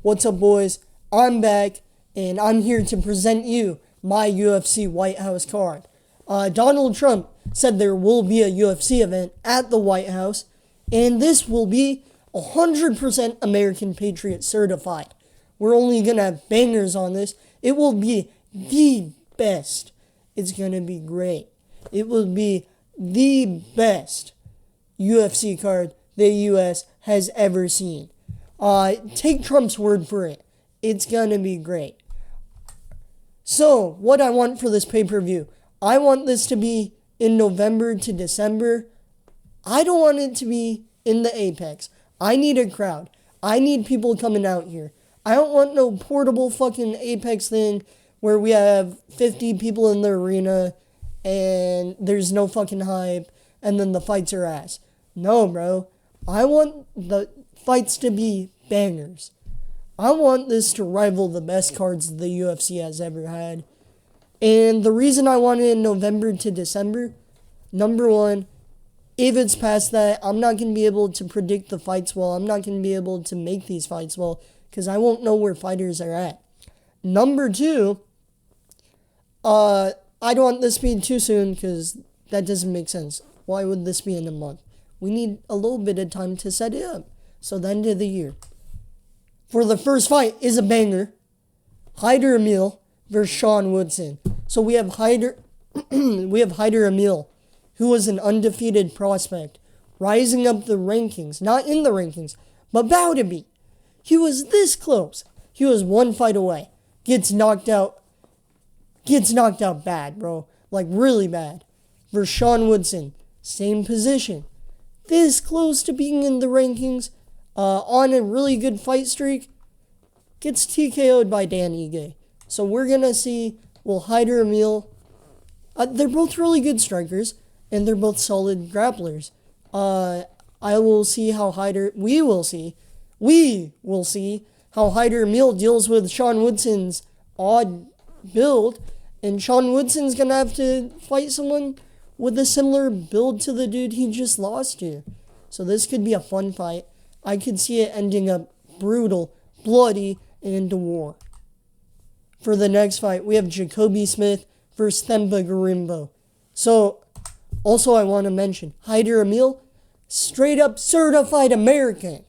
What's up, boys? I'm back, and I'm here to present you my UFC White House card. Donald Trump said there will be a UFC event at the White House, and this will be 100% American Patriot certified. We're only going to have bangers on this. It will be the best. It's going to be great. It will be the best UFC card the U.S. has ever seen. Take Trump's word for it. It's going to be great. So, what I want for this pay-per-view, I want this to be in November to December. I don't want it to be in the Apex. I need a crowd. I need people coming out here. I don't want no portable fucking Apex thing where we have 50 people in the arena and there's no fucking hype and then the fights are ass. No, bro. I want the fights to be bangers. I want this to rival the best cards the UFC has ever had. And the reason I want it in November to December, number one, if it's past that, I'm not going to be able to predict the fights well. I'm not going to be able to make these fights well because I won't know where fighters are at. Number two, I don't want this to be too soon because that doesn't make sense. Why would this be in a month? We need a little bit of time to set it up. So the end of the year. For the first fight is a banger. Haidider Emil versus Shawn Woodson. So we have Haidider Emil, who was an undefeated prospect, rising up the rankings, not in the rankings, but about to be. He was this close. He was one fight away. Gets knocked out bad, bro. Like really bad. Versus Shawn Woodson, same position. This close to being in the rankings, on a really good fight streak, gets TKO'd by Dan Ige. So we're going to see, Haidider Emil, they're both really good strikers, and they're both solid grapplers. We will see how Haidider Emil deals with Shawn Woodson's odd build, and Shawn Woodson's going to have to fight someone with a similar build to the dude he just lost to. So this could be a fun fight. I could see it ending up brutal, bloody, and a war. For the next fight, we have Jacoby Smith versus Themba Gorimbo. So, also I want to mention, Haidider Emil, straight up certified American.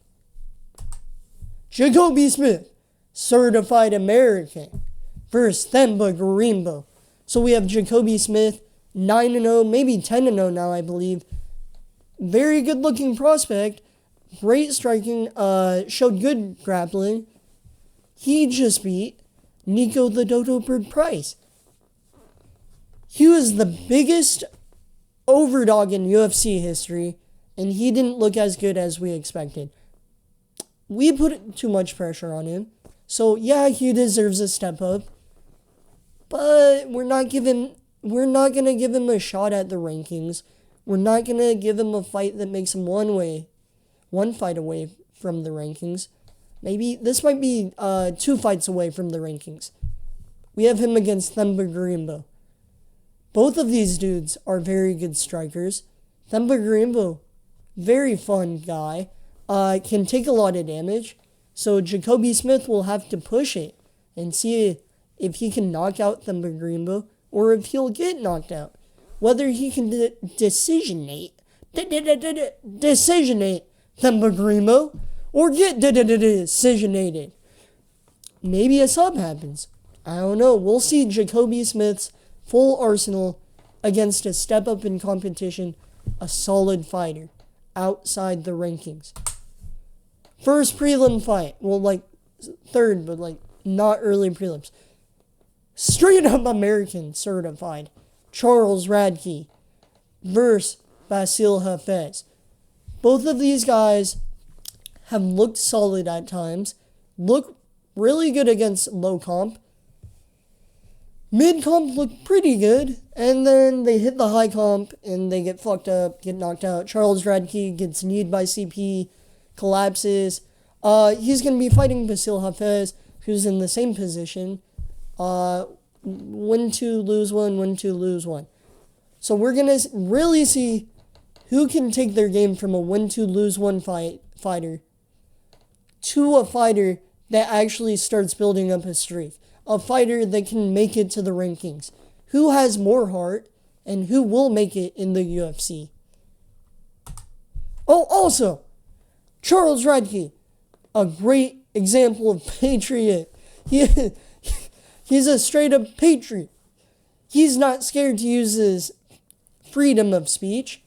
Jacoby Smith, certified American, versus Themba Gorimbo. So we have Jacoby Smith, 9-0, maybe 10-0 now, I believe. Very good looking prospect. Great striking, showed good grappling. He just beat Nico the Dodo Bird Price. He was the biggest overdog in UFC history, and he didn't look as good as we expected. We put too much pressure on him, so yeah, he deserves a step up. But we're not gonna give him a shot at the rankings. We're not gonna give him a fight that makes him one fight away from the rankings. Maybe this might be 2 fights away from the rankings. We have him against Themba Gorimbo. Both of these dudes are very good strikers. Themba Gorimbo, very fun guy, can take a lot of damage. So Jacoby Smith will have to push it and see if he can knock out Themba Gorimbo or if he'll get knocked out. Whether he can decisionate Themba Gorimbo or get decisionated. Maybe a sub happens. I don't know. We'll see Jacoby Smith's full arsenal against a step up in competition, a solid fighter outside the rankings. First prelim fight. Third, but not early prelims. Straight up American certified. Charles Radkkey versus Basil Hafez. Both of these guys have looked solid at times, look really good against low comp. Mid comp look pretty good, and then they hit the high comp and they get fucked up, get knocked out. Charles Radkkey gets kneed by CP, collapses. He's going to be fighting Basil Hafez, who's in the same position. Win 2, lose 1, win 2, lose 1. So we're going to really see who can take their game from a win 2, lose 1 fighter to a fighter that actually starts building up a streak. A fighter that can make it to the rankings. Who has more heart and who will make it in the UFC? Oh, also, Charles Radkkey, a great example of patriot. He's a straight up patriot. He's not scared to use his freedom of speech.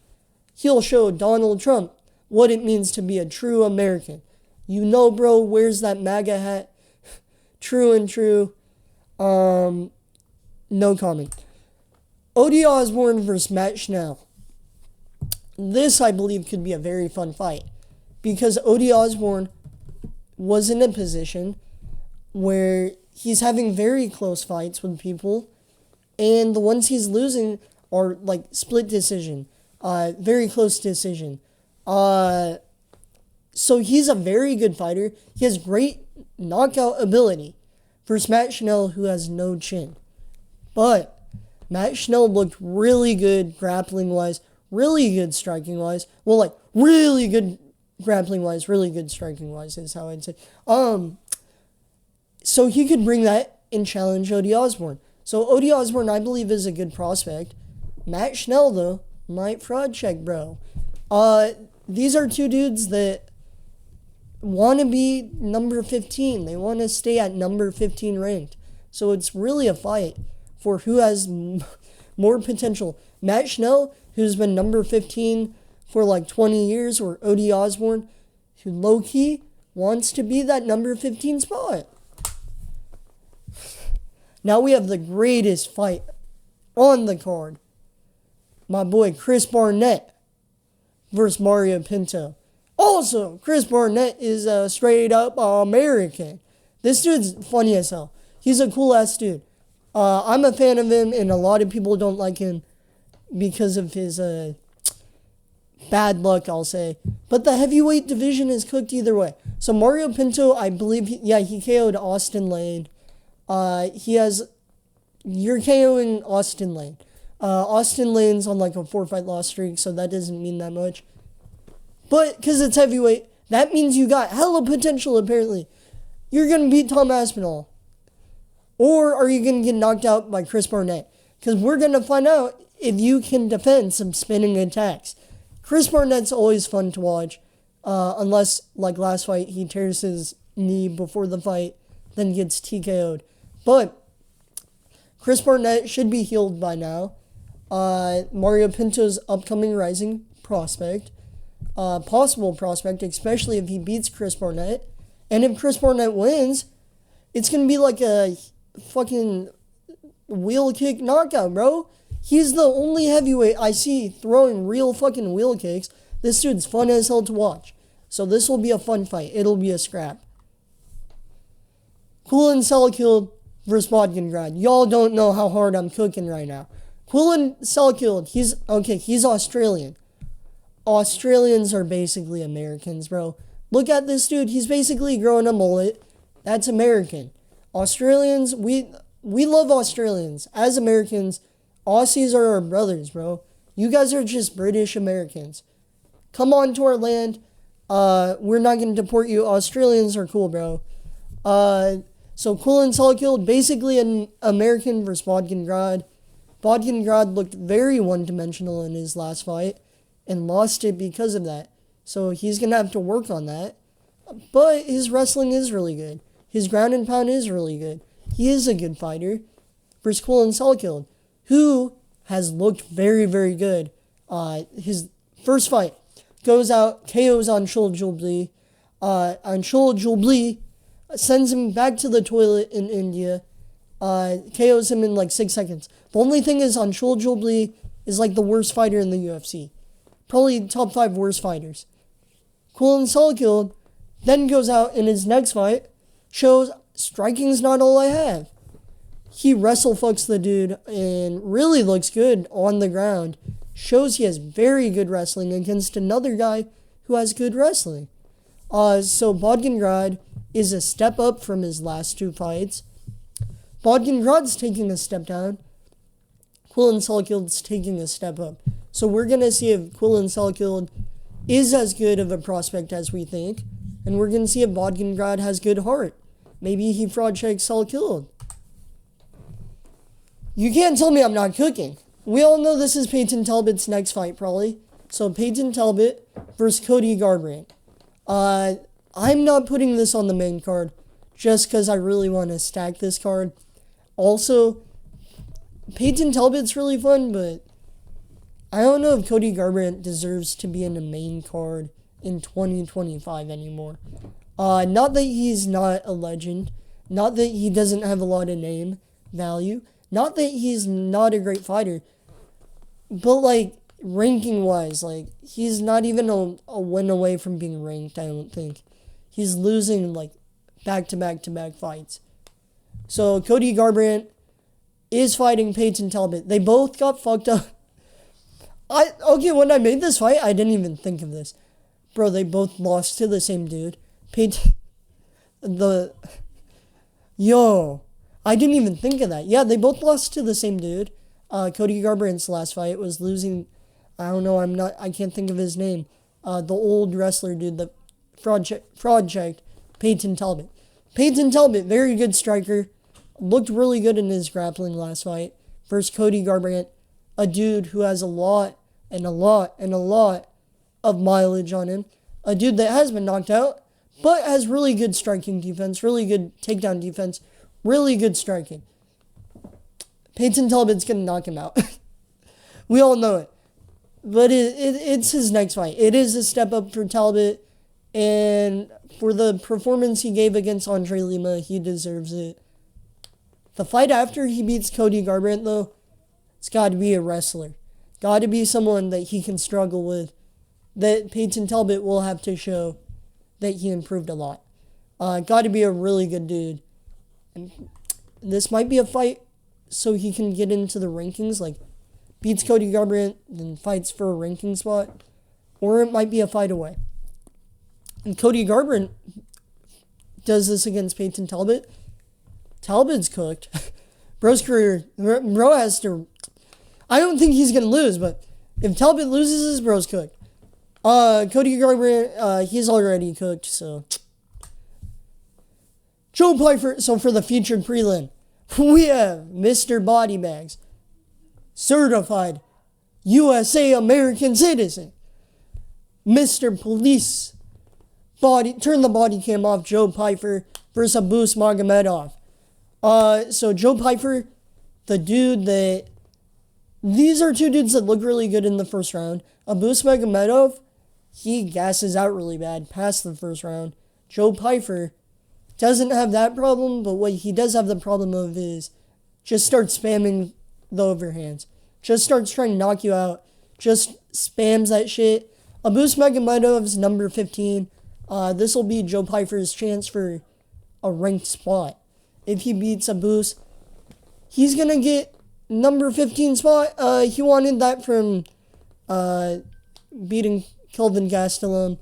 He'll show Donald Trump what it means to be a true American. You know, bro, where's that MAGA hat? True and true. No comment. Ody Osborne versus Matt Schnell. This, I believe, could be a very fun fight. Because Ody Osborne was in a position where he's having very close fights with people. And the ones he's losing are like split decision. Very close decision. So he's a very good fighter. He has great knockout ability. Versus Matt Schnell, who has no chin. But Matt Schnell looked really good grappling-wise, really good striking-wise. Well, like, really good grappling-wise, really good striking-wise is how I'd say. So he could bring that and challenge Ody Osborne. So Ody Osborne, I believe, is a good prospect. Matt Schnell, though, might fraud check, bro. These are two dudes that want to be number 15. They want to stay at number 15 ranked. So it's really a fight for who has more potential. Matt Schnell, who's been number 15 for like 20 years, or Ody Osborne, who low-key wants to be that number 15 spot. Now we have the greatest fight on the card. My boy Chris Barnett versus Mario Pinto. Also, Chris Barnett is a straight-up American. This dude's funny as hell. He's a cool-ass dude. I'm a fan of him, and a lot of people don't like him because of his bad luck, I'll say. But the heavyweight division is cooked either way. So Mario Pinto, I believe, he KO'd Austin Lane. You're KOing Austin Lane. Austin Lane's on like a 4-fight loss streak, so that doesn't mean that much. But, because it's heavyweight, that means you got hella potential, apparently. You're going to beat Tom Aspinall. Or are you going to get knocked out by Chris Barnett? Because we're going to find out if you can defend some spinning attacks. Chris Barnett's always fun to watch. Unless, like last fight, he tears his knee before the fight, then gets TKO'd. But Chris Barnett should be healed by now. Mario Pinto's upcoming rising prospect. Possible prospect, especially if he beats Chris Barnett. And if Chris Barnett wins, it's going to be like a fucking wheel kick knockout, bro. He's the only heavyweight I see throwing real fucking wheel kicks. This dude's fun as hell to watch. So this will be a fun fight. It'll be a scrap. Quillin Cfield versus Bodkin Grod. Y'all don't know how hard I'm cooking right now. Quillin Cfield, he's Australian. Australians are basically Americans, bro. Look at this dude. He's basically growing a mullet. That's American. Australians, we love Australians. As Americans, Aussies are our brothers, bro. You guys are just British Americans. Come on to our land. We're not going to deport you. Australians are cool, bro. So Quillin Cfield, basically an American versus Bodkin Grod. Bodkin Grod looked very one-dimensional in his last fight and lost it because of that. So he's going to have to work on that. But his wrestling is really good. His ground and pound is really good. He is a good fighter. Versus Quillin Cfield, who has looked very, very good. His first fight goes out, KOs on Anshul Jubli, sends him back to the toilet in India, KOs him in like 6 seconds. The only thing is Anshul Jubli is like the worst fighter in the UFC. Probably top 5 worst fighters. Quillin Cfield then goes out in his next fight, shows striking's not all I have. He wrestle fucks the dude and really looks good on the ground. Shows he has very good wrestling against another guy who has good wrestling. So Bodkin Grod is a step up from his last 2 fights. Bodkin Grod's taking a step down. Quillin Cfield's taking a step up. So we're going to see if Quillin Cfield is as good of a prospect as we think. And we're going to see if Bodkin Grod has good heart. Maybe he fraud checks Khalil. You can't tell me I'm not cooking. We all know this is Payton Talbot's next fight, probably. So Payton Talbot versus Cody Garbrandt. I'm not putting this on the main card just because I really want to stack this card. Also, Payton Talbot's really fun, but I don't know if Cody Garbrandt deserves to be in the main card in 2025 anymore. Not that he's not a legend. Not that he doesn't have a lot of name value. Not that he's not a great fighter. But, like, ranking-wise, like, he's not even a win away from being ranked, I don't think. He's losing, like, back-to-back-to-back fights. So, Cody Garbrandt is fighting Payton Talbot. They both got fucked up. When I made this fight, I didn't even think of this. Bro, they both lost to the same dude. Payton... I didn't even think of that. Yeah, they both lost to the same dude. Cody Garbrandt's last fight was losing... I can't think of his name. The old wrestler dude that fraud checked Payton Talbot. Payton Talbot, very good striker. Looked really good in his grappling last fight. Versus Cody Garbrandt, a dude who has a lot of mileage on him. A dude that has been knocked out, but has really good striking defense, really good takedown defense, really good striking. Payton Talbot's going to knock him out. We all know it. But it's his next fight. It is a step up for Talbot. And for the performance he gave against Andre Lima, he deserves it. The fight after he beats Cody Garbrandt, though, it's got to be a wrestler. Got to be someone that he can struggle with. That Payton Talbot will have to show that he improved a lot. Got to be a really good dude. And this might be a fight so he can get into the rankings, like beats Cody Garbrandt, then fights for a ranking spot. Or it might be a fight away. And Cody Garbrandt does this against Payton Talbot. Talbot's cooked. Bro's career, bro has to... I don't think he's going to lose, but if Talbot loses, his bro's cooked. Cody Garbrandt, he's already cooked, so... Joe Piper, so for the featured prelim, we have Mr. Body Bags, certified USA American citizen, Mr. Police, turn the body cam off, Joe Piper versus Aboose Magomedov. So Joe Piper, the dude that, these are two dudes that look really good in the first round. Aboose Magomedov, he gasses out really bad past the first round. Joe Piper doesn't have that problem, but what he does have the problem of is just starts spamming the overhands. Just starts trying to knock you out. Just spams that shit. Aboose Magomedov's number 15. This will be Joe Piper's chance for a ranked spot. If he beats Aboose, he's going to get number 15 spot. He wanted that from beating Kelvin Gastelum.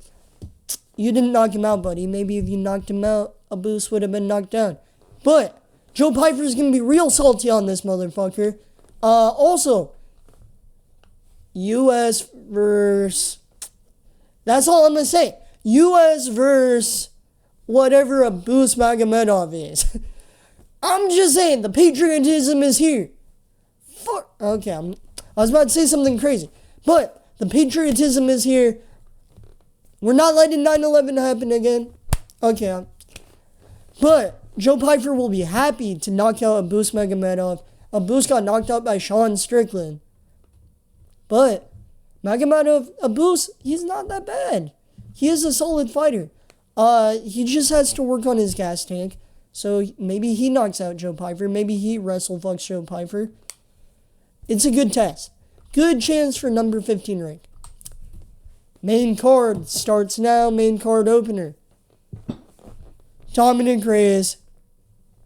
You didn't knock him out, buddy. Maybe if you knocked him out, Aboose would have been knocked down. But Joe Piper's going to be real salty on this motherfucker. Also, U.S. versus... That's all I'm going to say. U.S. versus whatever Aboose Magomedov is. I'm just saying, the patriotism is here. Fuck. Okay, I was about to say something crazy. But the patriotism is here. We're not letting 9/11 happen again. Okay. But Joe Piper will be happy to knock out Aboose Magomedov. Aboose got knocked out by Shawn Strickland. But Magomedov, Aboose, he's not that bad. He is a solid fighter. He just has to work on his gas tank. So maybe he knocks out Joe Piper. Maybe he wrestle fucks Joe Piper. It's a good test. Good chance for number 15 rank. Main card starts now. Main card opener. Dominic Reyes,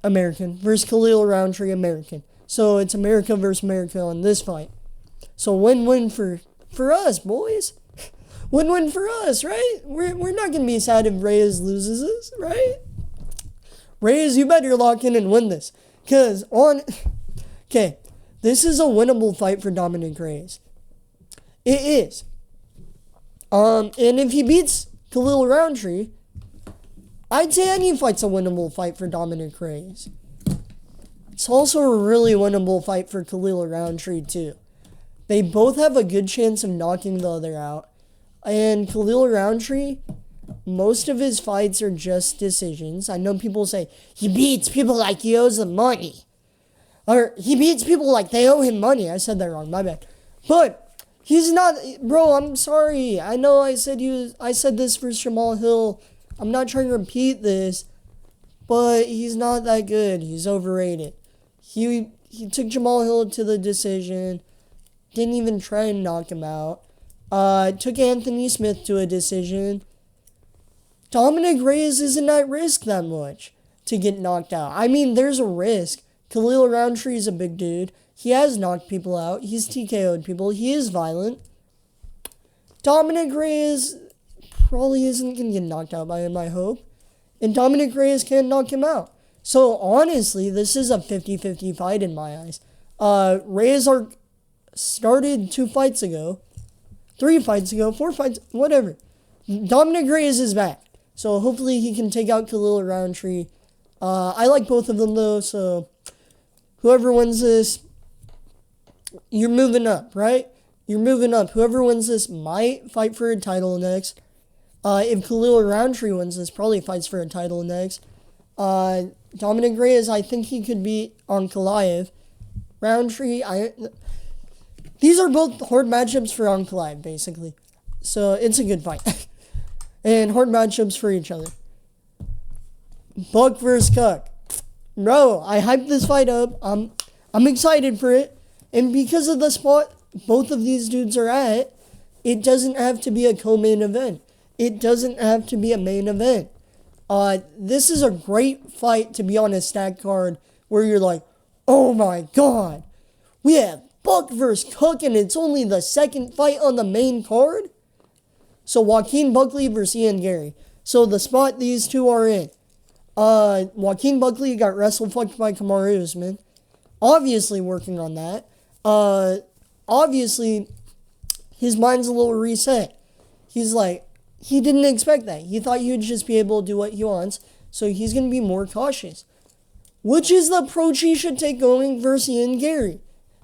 American, versus Khalil Roundtree, American. So it's America versus America on this fight. So win-win for us, boys. Win-win for us, right? We're not going to be sad if Reyes loses this, right? Reyes, you better lock in and win this. Okay, this is a winnable fight for Dominic Reyes. It is. And if he beats Khalil Roundtree, I'd say any fight's a winnable fight for Dominic Reyes. It's also a really winnable fight for Khalil Roundtree, too. They both have a good chance of knocking the other out. And Khalil Roundtree, most of his fights are just decisions. I know people say, he beats people like he owes them money. Or, he beats people like they owe him money. I said that wrong, my bad. But, he's not, bro, I'm sorry. I know I said this for Jamal Hill. I'm not trying to repeat this. But, he's not that good. He's overrated. He took Jamal Hill to the decision. Didn't even try and knock him out. Took Anthony Smith to a decision. Dominic Reyes isn't at risk that much to get knocked out. I mean, there's a risk. Khalil Roundtree is a big dude. He has knocked people out. He's TKO'd people. He is violent. Dominic Reyes probably isn't going to get knocked out by him, I hope. And Dominic Reyes can't knock him out. So, honestly, this is a 50-50 fight in my eyes. Reyes started 2 fights ago. 3 fights ago. 4 fights. Whatever. Dominic Reyes is back. So, hopefully he can take out Khalil Roundtree. I like both of them, though. So, whoever wins this, you're moving up, right? You're moving up. Whoever wins this might fight for a title next. If Khalil Roundtree wins this, probably fights for a title next. Dominic Reyes, I think he could beat Ankalaev. Roundtree, these are both hard matchups for Ankalaev, basically. So, it's a good fight. And hard matchups for each other. Buck versus Cuck. Bro, I hyped this fight up. I'm excited for it. And because of the spot both of these dudes are at, it doesn't have to be a co-main event. It doesn't have to be a main event. This is a great fight to be on a stack card where you're like, oh my god, we have Buck versus Cuck and it's only the second fight on the main card? So Joaquin Buckley versus Ian Gary. So the spot these two are in. Joaquin Buckley got wrestle-fucked by Kamaru Usman. Obviously working on that. Obviously, his mind's a little reset. He's like, he didn't expect that. He thought he would just be able to do what he wants, so he's going to be more cautious. Which is the approach he should take going versus Ian Gary.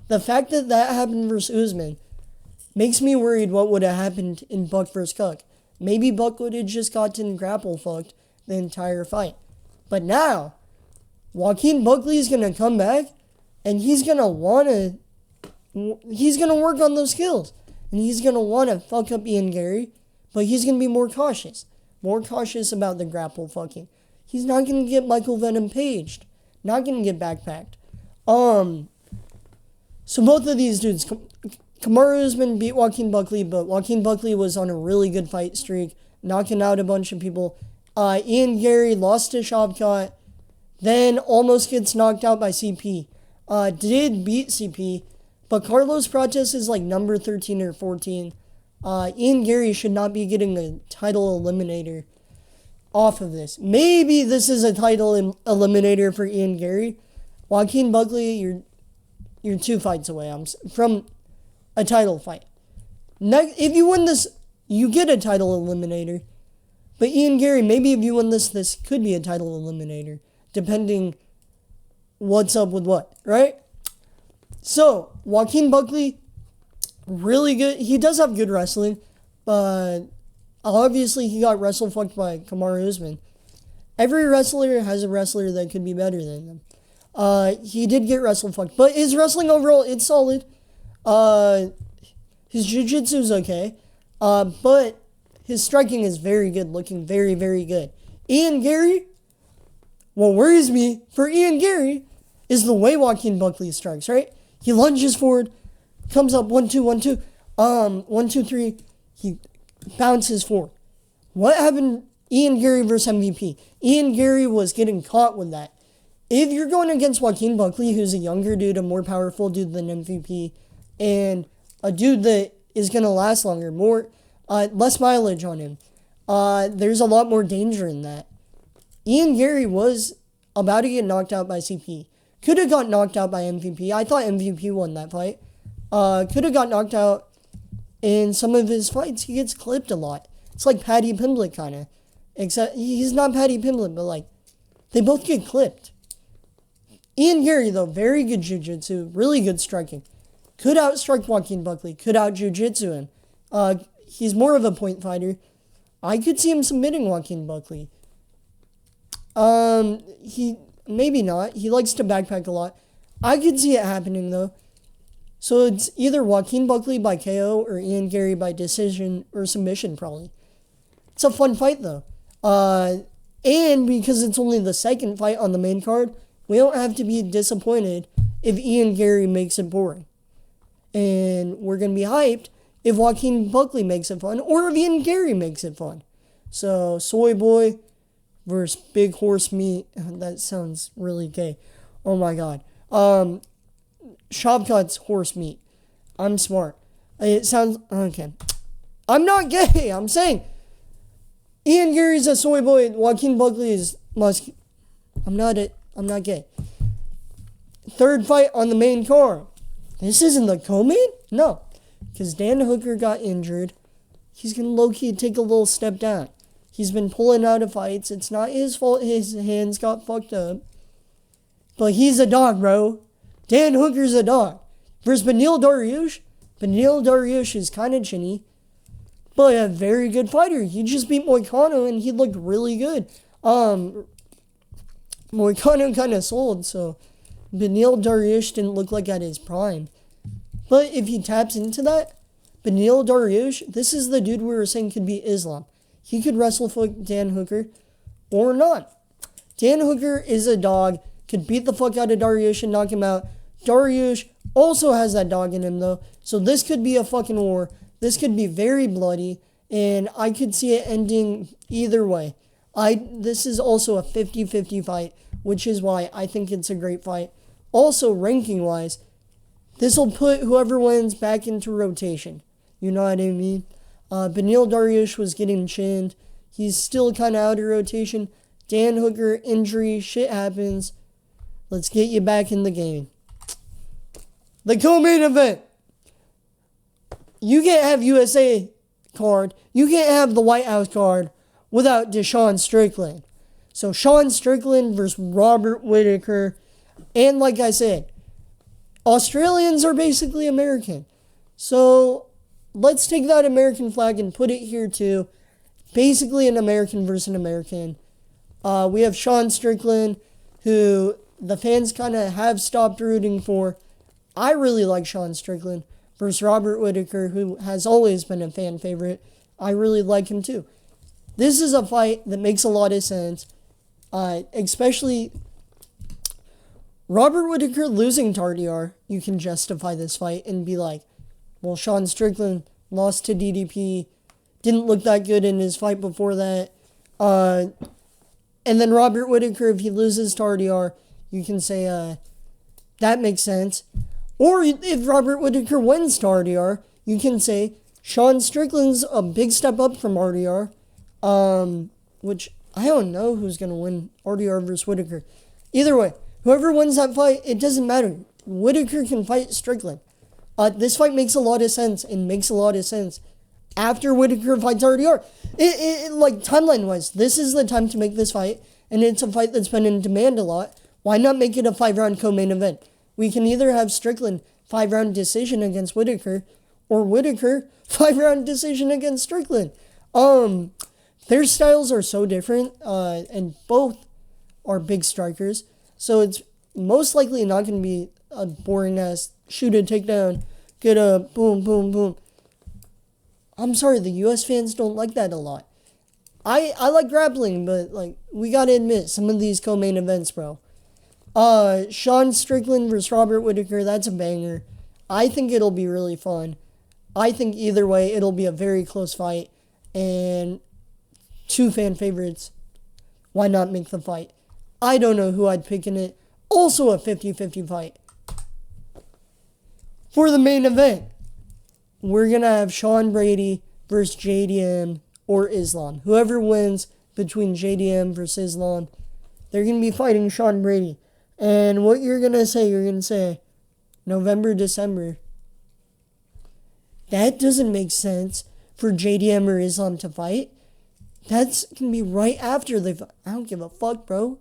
The fact that happened versus Usman makes me worried what would have happened in Buck versus Cuck. Maybe Buck would have just gotten grapple fucked the entire fight. But now, Joaquin Buckley is going to come back, and he's going to work on those skills. And he's going to want to fuck up Ian Gary, but he's going to be more cautious. More cautious about the grapple fucking. He's not going to get Michael Venom paged. Not going to get backpacked. So both of these dudes, Kamaru Usman beat Joaquin Buckley, but Joaquin Buckley was on a really good fight streak, knocking out a bunch of people. Ian Gary lost to Shavkat, then almost gets knocked out by CP. Did beat CP, but Carlos Prates is like number 13 or 14. Ian Gary should not be getting a title eliminator off of this. Maybe this is a title eliminator for Ian Gary. Joaquin Buckley, you're 2 fights away from a title fight. If you win this, you get a title eliminator. But Ian Gary, maybe if you win this could be a title eliminator, depending what's up with what, right? So, Joaquin Buckley, really good. He does have good wrestling, but obviously he got wrestle-fucked by Kamaru Usman. Every wrestler has a wrestler that could be better than them. He did get wrestle-fucked, but his wrestling overall, it's solid. His jiu-jitsu is okay, but his striking is very good, looking very, very good. Ian Gary, what worries me for Ian Gary is the way Joaquin Buckley strikes, right? He lunges forward, comes up 1-2, 1-2, 1-2, 3, he bounces forward. What happened Ian Gary versus MVP? Ian Gary was getting caught with that. If you're going against Joaquin Buckley, who's a younger dude, a more powerful dude than MVP, and a dude that is going to last longer, less mileage on him, there's a lot more danger in that. Ian Gary was about to get knocked out by CP. Could have got knocked out by MVP. I thought MVP won that fight. Could have got knocked out in some of his fights. He gets clipped a lot. It's like Paddy Pimblett, kind of. Except he's not Paddy Pimblett, but like they both get clipped. Ian Gary, though, very good jiu-jitsu, really good striking. Could outstrike Joaquin Buckley, could out-jiu-jitsu him. He's more of a point fighter. I could see him submitting Joaquin Buckley. He maybe not. He likes to backpack a lot. I could see it happening, though. So it's either Joaquin Buckley by KO or Ian Gary by decision or submission, probably. It's a fun fight, though. And because it's only the second fight on the main card, we don't have to be disappointed if Ian Gary makes it boring. And we're going to be hyped if Joaquin Buckley makes it fun or if Ian Gary makes it fun. So, Soy Boy versus Big Horse Meat. That sounds really gay. Oh my god. Shavkat's horse meat. I'm smart. It sounds... Okay. I'm not gay. I'm saying... Ian Gary's a soy boy. Joaquin Buckley is musky. I'm not gay. Third fight on the main card. This isn't the co-main? No. Because Dan Hooker got injured. He's going to low-key take a little step down. He's been pulling out of fights. It's not his fault his hands got fucked up. But he's a dog, bro. Dan Hooker's a dog. Versus Beneil Dariush. Beneil Dariush is kind of chinny. But a very good fighter. He just beat Moicano and he looked really good. Moicano kind of sold, so Beneil Dariush didn't look like at his prime. But if he taps into that, Beneil Dariush, this is the dude we were saying could beat Islam. He could wrestle for Dan Hooker or not. Dan Hooker is a dog, could beat the fuck out of Dariush and knock him out. Dariush also has that dog in him though, so this could be a fucking war. This could be very bloody, and I could see it ending either way. This is also a 50-50 fight, which is why I think it's a great fight. Also, ranking-wise, this will put whoever wins back into rotation. You know what I mean? Beneil Dariush was getting chinned. He's still kind of out of rotation. Dan Hooker, injury, shit happens. Let's get you back in the game. The co-main event. You can't have USA card. You can't have the White House card without Shawn Strickland. So Shawn Strickland versus Robert Whitaker. And like I said, Australians are basically American. So let's take that American flag and put it here too. Basically an American versus an American. We have Shawn Strickland, who the fans kind of have stopped rooting for. I really like Shawn Strickland. Versus Robert Whitaker, who has always been a fan favorite. I really like him too. This is a fight that makes a lot of sense. Especially Robert Whitaker losing to RDR. You can justify this fight and be like, well, Shawn Strickland lost to DDP. Didn't look that good in his fight before that. And then Robert Whitaker, if he loses to RDR, you can say that makes sense. Or if Robert Whitaker wins to RDR, you can say Shawn Strickland's a big step up from RDR. Which I don't know who's going to win RDR versus Whitaker. Either way, whoever wins that fight, it doesn't matter. Whitaker can fight Strickland. This fight makes a lot of sense and makes a lot of sense after Whitaker fights RDR. Like timeline-wise, this is the time to make this fight, and it's a fight that's been in demand a lot. Why not make it a 5-round co-main event? We can either have Strickland 5-round decision against Whitaker, or Whitaker 5-round decision against Strickland. Their styles are so different, and both are big strikers. So it's most likely not going to be a boring ass shoot a takedown, get a boom, boom, boom. I'm sorry, the US fans don't like that a lot. I like grappling, but like we gotta admit, some of these co-main events, bro. Shawn Strickland versus Robert Whitaker, that's a banger. I think it'll be really fun. I think either way, it'll be a very close fight. And 2 fan favorites. Why not make the fight? I don't know who I'd pick in it. Also a 50-50 fight. For the main event, we're going to have Sean Brady versus JDM or Islam. Whoever wins between JDM versus Islam, they're going to be fighting Sean Brady. And what you're going to say, November, December. That doesn't make sense for JDM or Islam to fight. That's going to be right after the fight. I don't give a fuck, bro.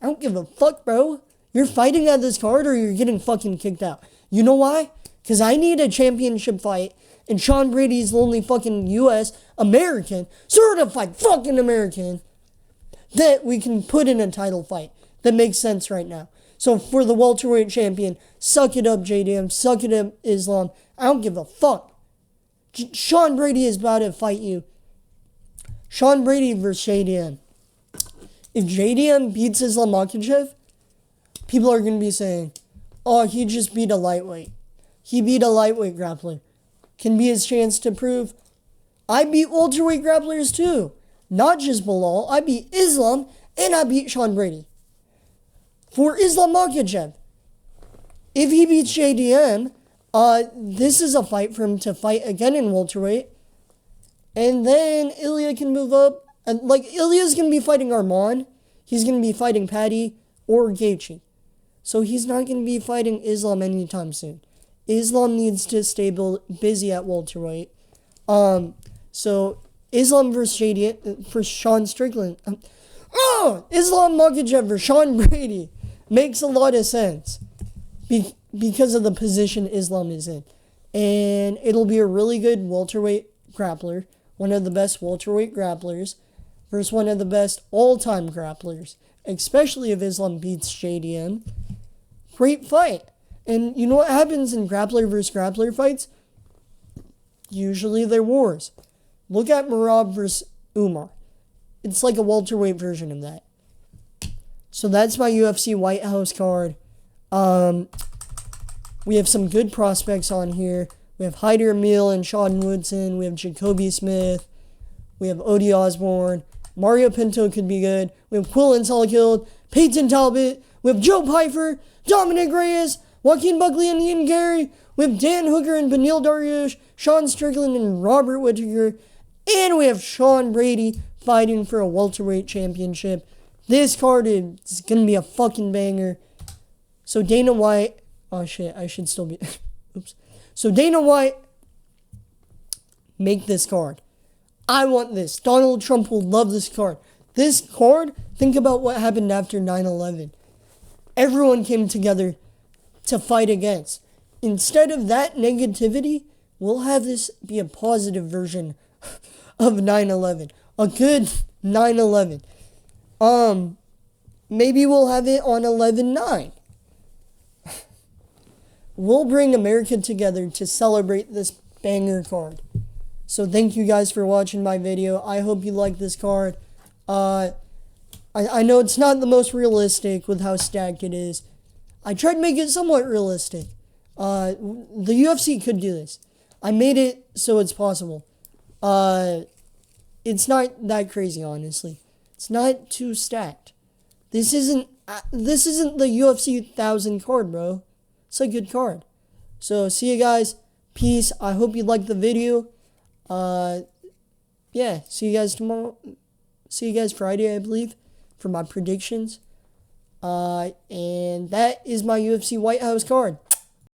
I don't give a fuck, bro. You're fighting at this card or you're getting fucking kicked out. You know why? Because I need a championship fight, and Sean Brady's the only fucking U.S. American, certified fucking American, that we can put in a title fight that makes sense right now. So for the welterweight champion, suck it up, JDM. Suck it up, Islam. I don't give a fuck. Sean Brady is about to fight you. Sean Brady versus JDM. If JDM beats Islam Makhachev, people are going to be saying, oh, he just beat a lightweight. He beat a lightweight grappler. Can be his chance to prove, I beat welterweight grapplers too. Not just Beneil. I beat Islam and I beat Sean Brady. For Islam Makhachev, if he beats JDM, this is a fight for him to fight again in welterweight. And then Ilya can move up. And Ilya's going to be fighting Arman. He's going to be fighting Paddy or Gaethje. So he's not going to be fighting Islam anytime soon. Islam needs to stay busy at welterweight. So Islam versus JD for Sean Strickland. Islam Makhachev versus Sean Brady makes a lot of sense because of the position Islam is in, and it'll be a really good welterweight grappler, one of the best welterweight grapplers versus one of the best all-time grapplers, especially if Islam beats JDM. Great fight. And you know what happens in grappler versus grappler fights? Usually they're wars. Look at Merab versus Umar. It's like a welterweight version of that. So that's my UFC White House card. We have some good prospects on here. We have Haidider, Emil, and Shawn Woodson. We have Jacoby Smith. We have Odie Osborne. Mario Pinto could be good. We have Quillin Cfield, Payton Talbot. We have Joe Pyfer, Dominic Reyes, Joaquin Buckley and Ian Gary. We have Dan Hooker and Beneil Dariush, Shawn Strickland and Robert Whitaker. And we have Sean Brady fighting for a welterweight championship. This card is going to be a fucking banger. So Dana White... Oh shit, I should still be... Oops. So Dana White, make this card. I want this. Donald Trump will love this card. This card, think about what happened after 9/11. Everyone came together to fight against. Instead of that negativity, we'll have this be a positive version of 9/11. A good 9/11. Maybe we'll have it on 11/9. We'll bring America together to celebrate this banger card. So thank you guys for watching my video. I hope you like this card. I know it's not the most realistic with how stacked it is. I tried to make it somewhat realistic. The UFC could do this. I made it so it's possible. It's not that crazy, honestly. It's not too stacked. This isn't the UFC 1000 card, bro. It's a good card. So see you guys. Peace. I hope you liked the video. Yeah, see you guys tomorrow. See you guys Friday, I believe, for my predictions. And that is my UFC White House card.